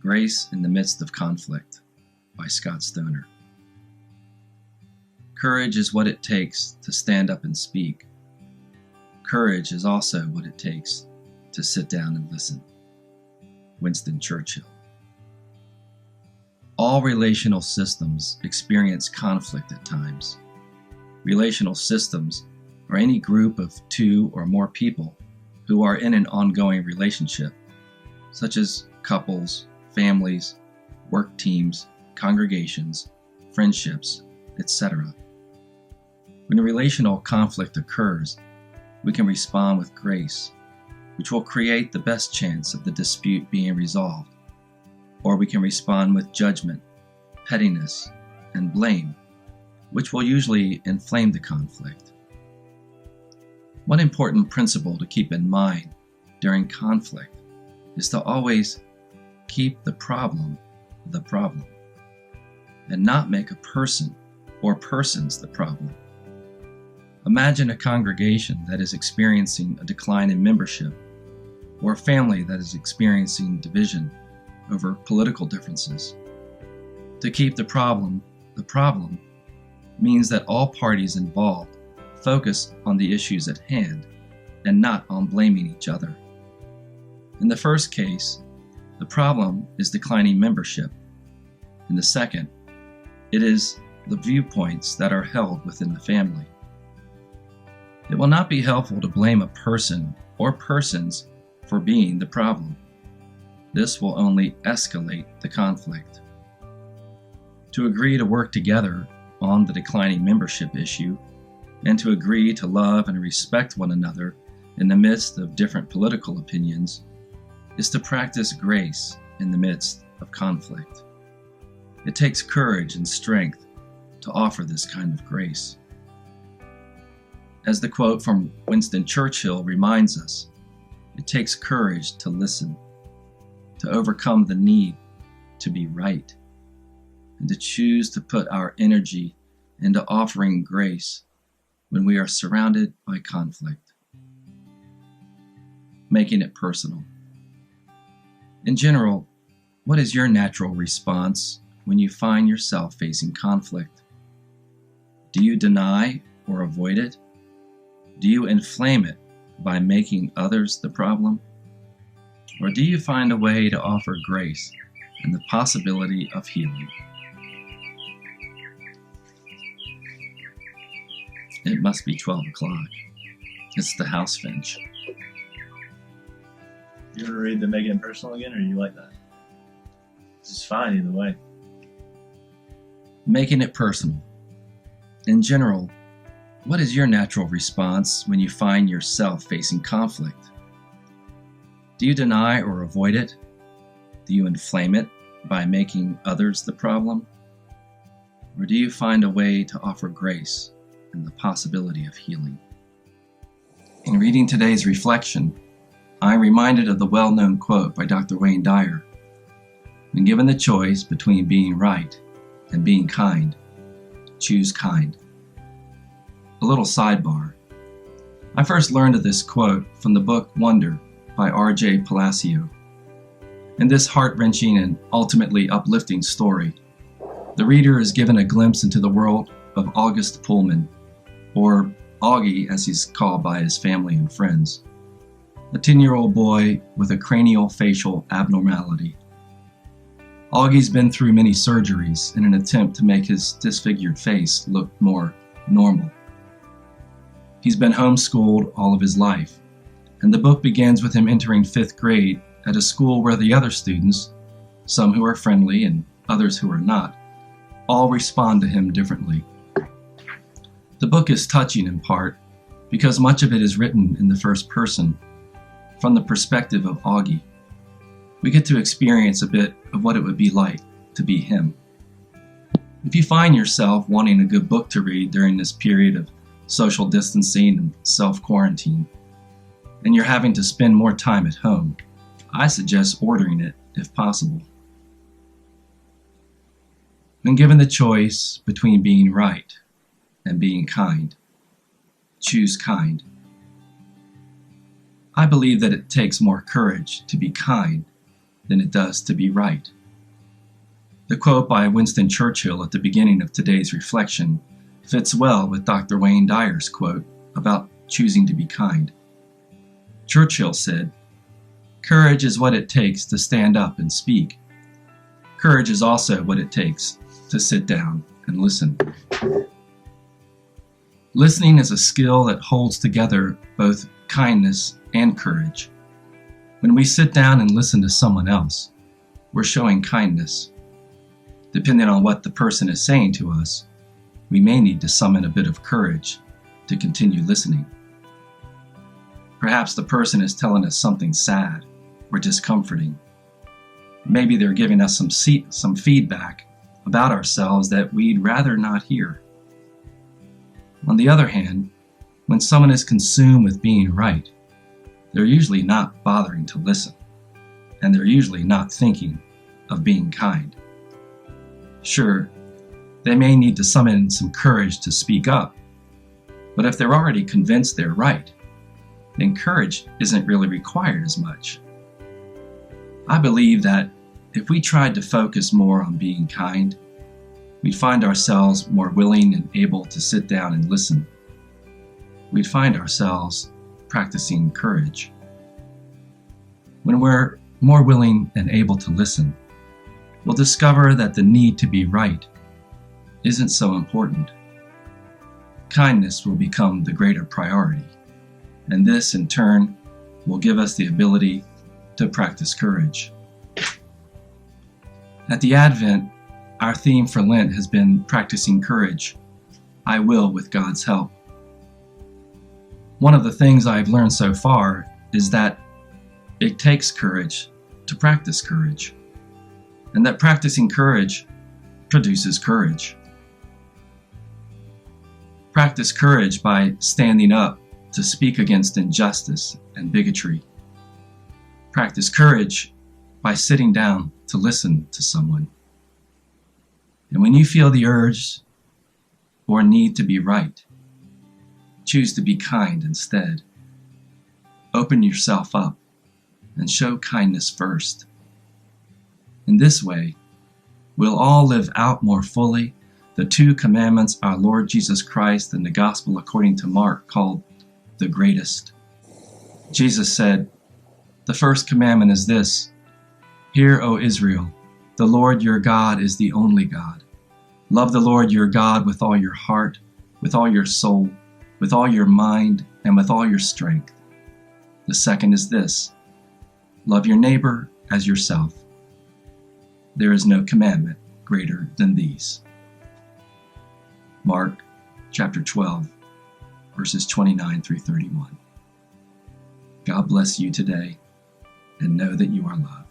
Grace in the Midst of Conflict by Scott Stoner. Courage is what it takes to stand up and speak. Courage is also what it takes to sit down and listen. Winston Churchill. All relational systems experience conflict at times. Relational systems are any group of two or more people who are in an ongoing relationship, such as couples, families, work teams, congregations, friendships, etc. When a relational conflict occurs, we can respond with grace, which will create the best chance of the dispute being resolved, or we can respond with judgment, pettiness, and blame, which will usually inflame the conflict. One important principle to keep in mind during conflict is to always keep the problem, and not make a person or persons the problem. Imagine a congregation that is experiencing a decline in membership, or a family that is experiencing division over political differences. To keep the problem means that all parties involved focus on the issues at hand and not on blaming each other. In the first case, the problem is declining membership. In the second, it is the viewpoints that are held within the family. It will not be helpful to blame a person or persons for being the problem. This will only escalate the conflict. To agree to work together on the declining membership issue, and to agree to love and respect one another in the midst of different political opinions, is to practice grace in the midst of conflict. It takes courage and strength to offer this kind of grace. As the quote from Winston Churchill reminds us, it takes courage to listen, to overcome the need to be right, and to choose to put our energy into offering grace when we are surrounded by conflict. Making it personal. In general, what is your natural response when you find yourself facing conflict? Do you deny or avoid it? Do you inflame it by making others the problem? Or do you find a way to offer grace and the possibility of healing? It must be 12 o'clock. It's the house finch. You want to read the Make It Personal again, or you like that? It's fine either way. Making it personal. In general, what is your natural response when you find yourself facing conflict? Do you deny or avoid it? Do you inflame it by making others the problem? Or do you find a way to offer grace and the possibility of healing? In reading today's reflection, I'm reminded of the well-known quote by Dr. Wayne Dyer. When given the choice between being right and being kind, choose kind. A little sidebar. I first learned of this quote from the book Wonder by R.J. Palacio. In this heart-wrenching and ultimately uplifting story, the reader is given a glimpse into the world of August Pullman, or Augie as he's called by his family and friends. A 10-year-old boy with a craniofacial abnormality. Augie's been through many surgeries in an attempt to make his disfigured face look more normal. He's been homeschooled all of his life, and the book begins with him entering 5th grade at a school where the other students, some who are friendly and others who are not, all respond to him differently. The book is touching in part because much of it is written in the first person, from the perspective of Augie. We get to experience a bit of what it would be like to be him. If you find yourself wanting a good book to read during this period of social distancing and self-quarantine, and you're having to spend more time at home, I suggest ordering it if possible. When given the choice between being right and being kind, choose kind. I believe that it takes more courage to be kind than it does to be right. The quote by Winston Churchill at the beginning of today's reflection fits well with Dr. Wayne Dyer's quote about choosing to be kind. Churchill said, "Courage is what it takes to stand up and speak. Courage is also what it takes to sit down and listen." Listening is a skill that holds together both kindness and courage. When we sit down and listen to someone else, we're showing kindness. Depending on what the person is saying to us, we may need to summon a bit of courage to continue listening. Perhaps the person is telling us something sad or discomforting. Maybe they're giving us some feedback about ourselves that we'd rather not hear. On the other hand, when someone is consumed with being right, they're usually not bothering to listen, and they're usually not thinking of being kind. Sure, they may need to summon some courage to speak up, but if they're already convinced they're right, then courage isn't really required as much. I believe that if we tried to focus more on being kind, we'd find ourselves more willing and able to sit down and listen. We'd find ourselves practicing courage. When we're more willing and able to listen, we'll discover that the need to be right isn't so important. Kindness will become the greater priority, and this, in turn, will give us the ability to practice courage. At the Advent, our theme for Lent has been practicing courage. I will with God's help. One of the things I've learned so far is that it takes courage to practice courage, and that practicing courage produces courage. Practice courage by standing up to speak against injustice and bigotry. Practice courage by sitting down to listen to someone. And when you feel the urge or need to be right, choose to be kind instead. Open yourself up and show kindness first. In this way, we'll all live out more fully the two commandments our Lord Jesus Christ in the Gospel according to Mark called the greatest. Jesus said, "The first commandment is this: Hear, O Israel, the Lord your God is the only God. Love the Lord your God with all your heart, with all your soul, with all your mind, and with all your strength. The second is this: love your neighbor as yourself. There is no commandment greater than these." Mark chapter 12, verses 29 through 31. God bless you today, and know that you are loved.